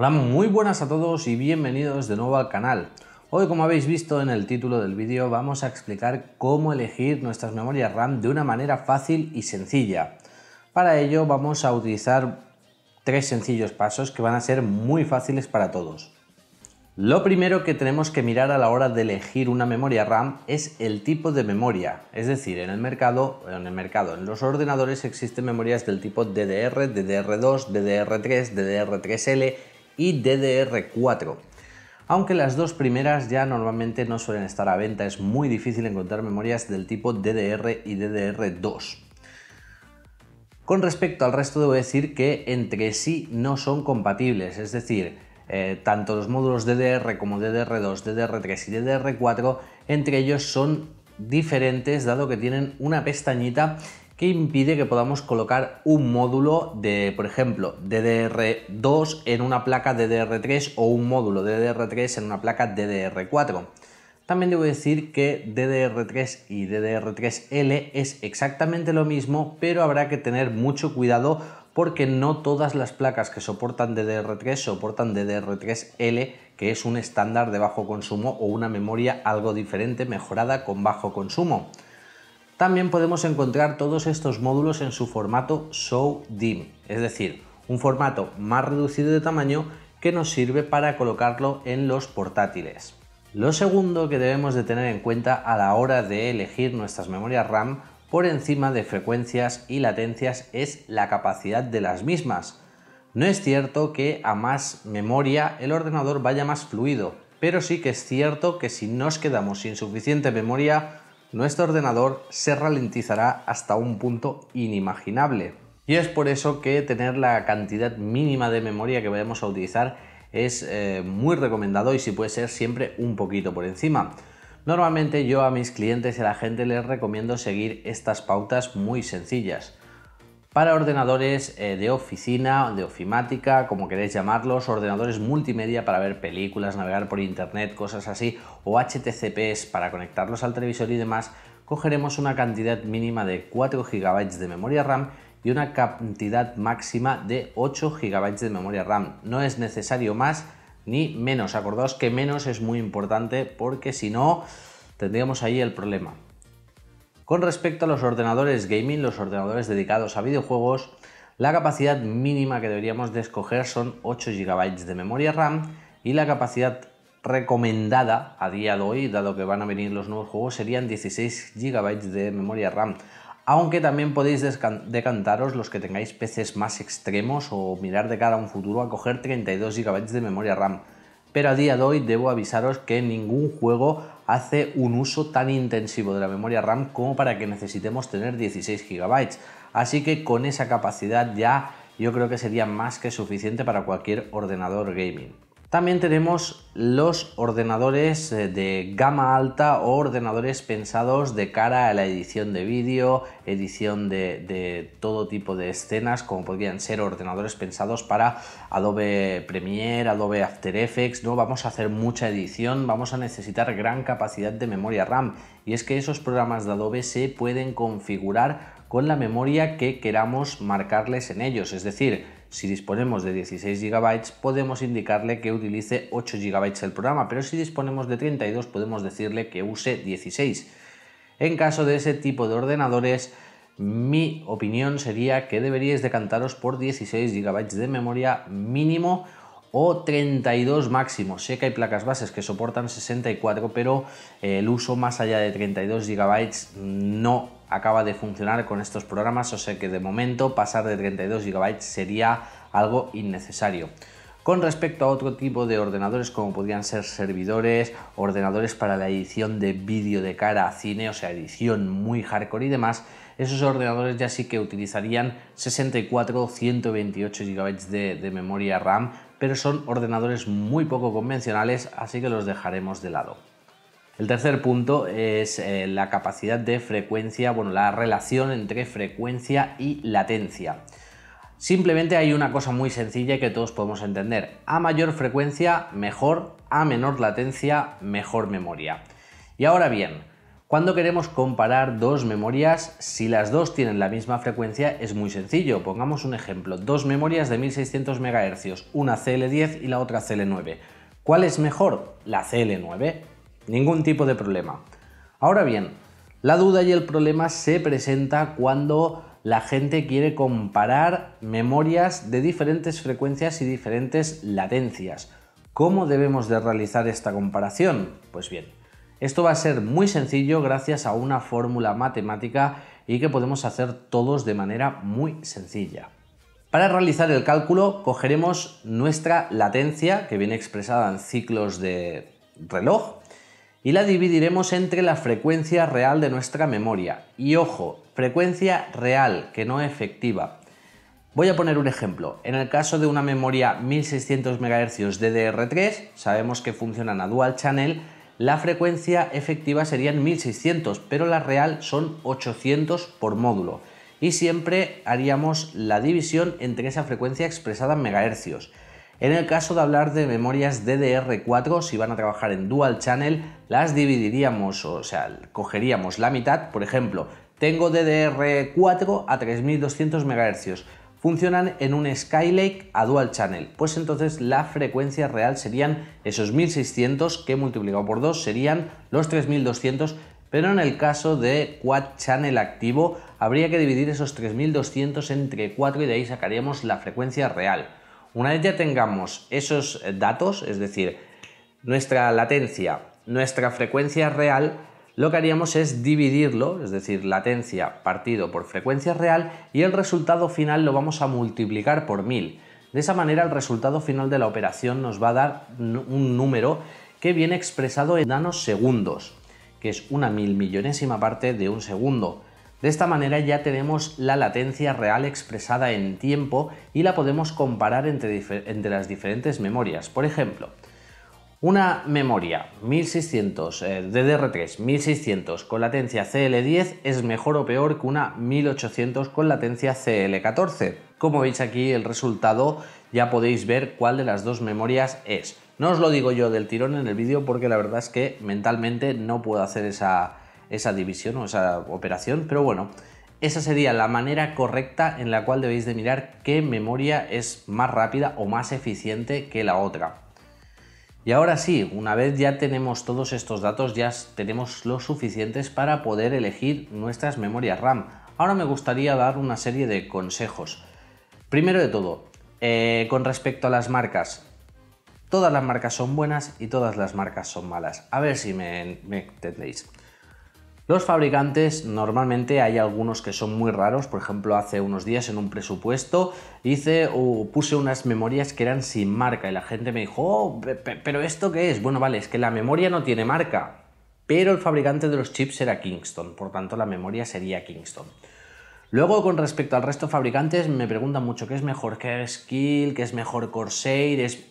Hola, muy buenas a todos y bienvenidos de nuevo al canal. Hoy, como habéis visto en el título del vídeo, vamos a explicar cómo elegir nuestras memorias RAM de una manera fácil y sencilla. Para ello vamos a utilizar tres sencillos pasos que van a ser muy fáciles para todos. Lo primero que tenemos que mirar a la hora de elegir una memoria RAM es el tipo de memoria, es decir, en los ordenadores existen memorias del tipo DDR, DDR2, DDR3, DDR3L y DDR4. Aunque las dos primeras ya normalmente no suelen estar a venta, es muy difícil encontrar memorias del tipo DDR y DDR2. Con respecto al resto, debo decir que entre sí no son compatibles, es decir, tanto los módulos DDR como DDR2, DDR3 y DDR4, entre ellos son diferentes, dado que tienen una pestañita que impide que podamos colocar un módulo de, por ejemplo, DDR2 en una placa DDR3 o un módulo DDR3 en una placa DDR4. También debo decir que DDR3 y DDR3L es exactamente lo mismo, pero habrá que tener mucho cuidado porque no todas las placas que soportan DDR3 soportan DDR3L, que es un estándar de bajo consumo o una memoria algo diferente, mejorada con bajo consumo. También podemos encontrar todos estos módulos en su formato SO-DIMM, es decir, un formato más reducido de tamaño que nos sirve para colocarlo en los portátiles. Lo segundo que debemos de tener en cuenta a la hora de elegir nuestras memorias RAM por encima de frecuencias y latencias es la capacidad de las mismas. No es cierto que a más memoria el ordenador vaya más fluido, pero sí que es cierto que si nos quedamos sin suficiente memoria, nuestro ordenador se ralentizará hasta un punto inimaginable. Y es por eso que tener la cantidad mínima de memoria que vayamos a utilizar es muy recomendado y si puede ser siempre un poquito por encima. Normalmente yo a mis clientes y a la gente les recomiendo seguir estas pautas muy sencillas. Para ordenadores de oficina, de ofimática, como queréis llamarlos, ordenadores multimedia para ver películas, navegar por internet, cosas así, o HTCPs para conectarlos al televisor y demás, cogeremos una cantidad mínima de 4 GB de memoria RAM y una cantidad máxima de 8 GB de memoria RAM. No es necesario más ni menos. Acordaos que menos es muy importante porque si no tendríamos ahí el problema. Con respecto a los ordenadores gaming, los ordenadores dedicados a videojuegos, la capacidad mínima que deberíamos de escoger son 8 GB de memoria RAM y la capacidad recomendada a día de hoy, dado que van a venir los nuevos juegos, serían 16 GB de memoria RAM. Aunque también podéis decantaros los que tengáis PCs más extremos o mirar de cara a un futuro a coger 32 GB de memoria RAM. Pero a día de hoy debo avisaros que ningún juego hace un uso tan intensivo de la memoria RAM como para que necesitemos tener 16 GB. Así que con esa capacidad ya yo creo que sería más que suficiente para cualquier ordenador gaming. También tenemos los ordenadores de gama alta o ordenadores pensados de cara a la edición de vídeo, edición de todo tipo de escenas, como podrían ser ordenadores pensados para Adobe Premiere, Adobe After Effects. No vamos a hacer mucha edición, vamos a necesitar gran capacidad de memoria RAM. Y es que esos programas de Adobe se pueden configurar con la memoria que queramos marcarles en ellos, es decir, si disponemos de 16 GB podemos indicarle que utilice 8 GB el programa, pero si disponemos de 32 podemos decirle que use 16. En caso de ese tipo de ordenadores, mi opinión sería que deberíais decantaros por 16 GB de memoria mínimo o 32 máximo. Sé que hay placas bases que soportan 64, pero el uso más allá de 32 GB no acaba de funcionar con estos programas, o sea que de momento pasar de 32 GB sería algo innecesario. Con respecto a otro tipo de ordenadores como podrían ser servidores, ordenadores para la edición de vídeo de cara a cine, o sea, edición muy hardcore y demás, esos ordenadores ya sí que utilizarían 64 o 128 GB de memoria RAM, pero son ordenadores muy poco convencionales, así que los dejaremos de lado. El tercer punto es la capacidad de frecuencia, bueno, la relación entre frecuencia y latencia. Simplemente hay una cosa muy sencilla que todos podemos entender. A mayor frecuencia, mejor; a menor latencia, mejor memoria. Y ahora bien, Cuando queremos comparar dos memorias, si las dos tienen la misma frecuencia, es muy sencillo. Pongamos un ejemplo, dos memorias de 1600 MHz, una CL10 y la otra CL9. ¿Cuál es mejor? La CL9. Ningún tipo de problema. Ahora bien, la duda y el problema se presenta cuando la gente quiere comparar memorias de diferentes frecuencias y diferentes latencias. ¿Cómo debemos de realizar esta comparación? Pues bien, esto va a ser muy sencillo gracias a una fórmula matemática y que podemos hacer todos de manera muy sencilla. Para realizar el cálculo cogeremos nuestra latencia, que viene expresada en ciclos de reloj, y la dividiremos entre la frecuencia real de nuestra memoria. Y ojo, frecuencia real, que no efectiva. Voy a poner un ejemplo. En el caso de una memoria 1600 MHz DDR3, sabemos que funcionan a dual channel, la frecuencia efectiva serían 1600, pero la real son 800 por módulo. Y siempre haríamos la división entre esa frecuencia expresada en megahercios. En el caso de hablar de memorias DDR4, si van a trabajar en dual channel, las dividiríamos, o sea, cogeríamos la mitad. Por ejemplo, tengo DDR4 a 3200 MHz. Funcionan en un Skylake a dual channel, pues entonces la frecuencia real serían esos 1600 que multiplicado por 2 serían los 3200, pero en el caso de quad channel activo habría que dividir esos 3200 entre 4 y de ahí sacaríamos la frecuencia real. Una vez ya tengamos esos datos, es decir, nuestra latencia, nuestra frecuencia real, lo que haríamos es dividirlo, es decir, latencia partido por frecuencia real, y el resultado final lo vamos a multiplicar por 1000. De esa manera el resultado final de la operación nos va a dar un número que viene expresado en nanosegundos, que es una 1000.000.000ª parte de un segundo. De esta manera ya tenemos la latencia real expresada en tiempo y la podemos comparar entre las diferentes memorias. Por ejemplo, una memoria 1600 DDR3 1600 con latencia CL10 es mejor o peor que una 1800 con latencia CL14. Como veis aquí el resultado ya podéis ver cuál de las dos memorias es. No os lo digo yo del tirón en el vídeo porque la verdad es que mentalmente no puedo hacer esa división o esa operación, pero bueno, esa sería la manera correcta en la cual debéis de mirar qué memoria es más rápida o más eficiente que la otra. Y ahora sí, una vez ya tenemos todos estos datos, ya tenemos los suficientes para poder elegir nuestras memorias RAM. Ahora me gustaría dar una serie de consejos. Primero de todo, con respecto a las marcas, todas las marcas son buenas y todas las marcas son malas. A ver si me entendéis. Los fabricantes, normalmente hay algunos que son muy raros. Por ejemplo, hace unos días en un presupuesto puse unas memorias que eran sin marca y la gente me dijo, oh, ¿pero esto qué es? Bueno, vale, es que la memoria no tiene marca, pero el fabricante de los chips era Kingston, por tanto la memoria sería Kingston. Luego, con respecto al resto de fabricantes, me preguntan mucho qué es mejor que Skill, qué es mejor Corsair.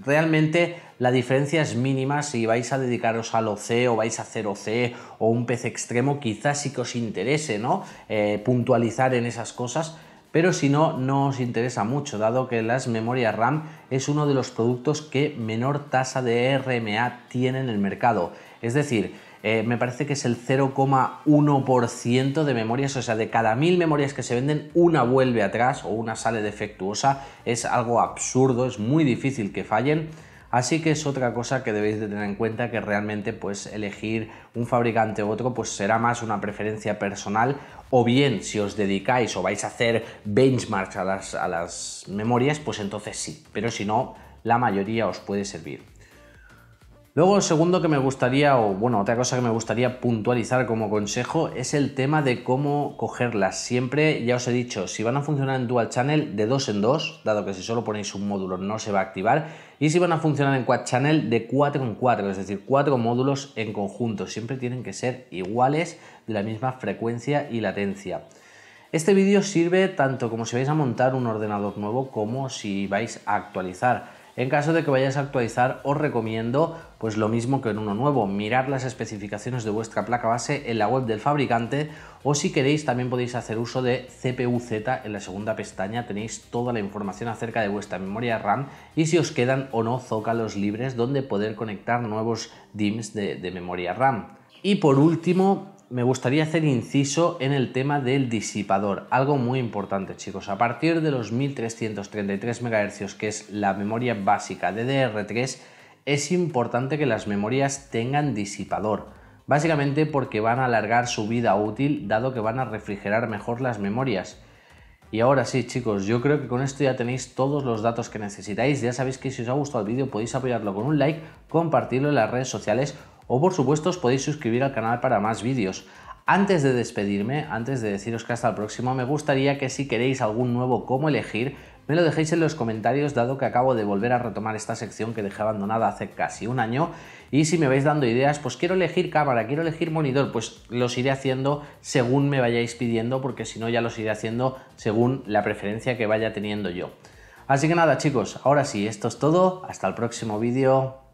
Realmente la diferencia es mínima. Si vais a dedicaros al OC o vais a hacer OC o un PC extremo, quizás sí que os interese, ¿no? Puntualizar en esas cosas, pero si no, no os interesa mucho, dado que las memorias RAM es uno de los productos que menor tasa de RMA tiene en el mercado. Es decir, me parece que es el 0,1% de memorias, o sea, de cada 1000 memorias que se venden, una vuelve atrás o una sale defectuosa. Es algo absurdo, es muy difícil que fallen. Así que es otra cosa que debéis de tener en cuenta, que realmente pues elegir un fabricante u otro pues será más una preferencia personal, o bien si os dedicáis o vais a hacer benchmarks a las memorias, pues entonces sí, pero si no, la mayoría os puede servir. Luego, lo segundo que me gustaría, otra cosa que me gustaría puntualizar como consejo es el tema de cómo cogerlas. Siempre, ya os he dicho, si van a funcionar en dual channel, de 2 en 2, dado que si solo ponéis un módulo no se va a activar, y si van a funcionar en quad channel, de 4 en 4, es decir, 4 módulos en conjunto. Siempre tienen que ser iguales, de la misma frecuencia y latencia. Este vídeo sirve tanto como si vais a montar un ordenador nuevo como si vais a actualizar. En caso de que vayáis a actualizar, os recomiendo pues lo mismo que en uno nuevo, mirar las especificaciones de vuestra placa base en la web del fabricante, o si queréis también podéis hacer uso de CPU-Z. En la segunda pestaña tenéis toda la información acerca de vuestra memoria RAM y si os quedan o no zócalos libres donde poder conectar nuevos DIMMs de memoria RAM. Y por último, me gustaría hacer inciso en el tema del disipador, algo muy importante, chicos. A partir de los 1333 MHz, que es la memoria básica DDR3, es importante que las memorias tengan disipador, básicamente porque van a alargar su vida útil, dado que van a refrigerar mejor las memorias. Y ahora sí, chicos, yo creo que con esto ya tenéis todos los datos que necesitáis. Ya sabéis que si os ha gustado el vídeo podéis apoyarlo con un like, compartirlo en las redes sociales o por supuesto os podéis suscribir al canal para más vídeos. Antes de despedirme, antes de deciros que hasta el próximo, me gustaría que si queréis algún nuevo cómo elegir, me lo dejéis en los comentarios, dado que acabo de volver a retomar esta sección que dejé abandonada hace casi un año. Y si me vais dando ideas, pues quiero elegir cámara, quiero elegir monitor, pues los iré haciendo según me vayáis pidiendo, porque si no ya los iré haciendo según la preferencia que vaya teniendo yo. Así que nada, chicos, ahora sí, esto es todo. Hasta el próximo vídeo.